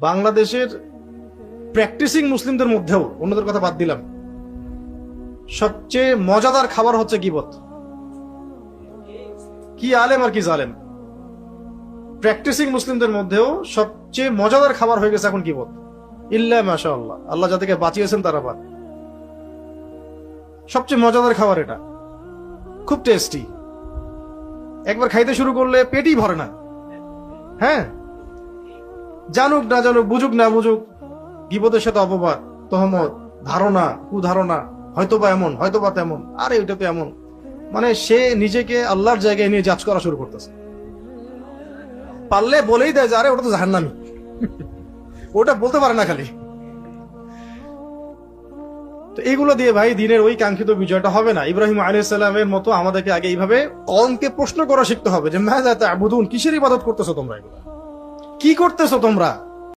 বাংলাদেশের প্র্যাকটিসিং মুসলিমদের মধ্যেও, অন্যদের কথা বাদ দিলাম, সবচেয়ে মজাদার খাবার হচ্ছে গীবত। কি আলেম আর কি জালেম। প্র্যাকটিসিং মুসলিমদের মধ্যেও সবচেয়ে মজাদার খাবার হয়ে গেছে এখন গীবত। ইল্লা মাশাআল্লাহ, আল্লাহ যাদেরকে বাঁচিয়েছেন তারা বাদ। সবচেয়ে মজাদার খাবার এটা, খুব টেস্টি। একবার খাইতে শুরু করলে পেটই ভরে না। হ্যাঁ, জানুক না জানুক, বুঝুক না বুঝুক, গীবতের সাথে অপবাদ, তহমত, ধারণা, কুধারণা, হয়তোবা এমন, হয়তোবা তেমন, আরে ওইটা তো এমন। মানে সে নিজেকে আল্লাহর জায়গায় নিয়ে জাজ করা শুরু করতেছে। পারলে বলেই দেয় যে আরে ওটা তো জাহান্নামী। ওটা বলতে পারে না খালি। তো এইগুলো দিয়ে ভাই দিনের ওই কাঙ্ক্ষিত বিজয়টা হবে না। ইব্রাহিম আলাইহিস সালামের মতো আমাদেরকে আগে এইভাবে কওমকে প্রশ্ন করা শিখতে হবে যে মাযা তা'বুদুন, কিসের ইবাদত করতেছো তোমরা, এগুলো কি করতেছো তোমরা।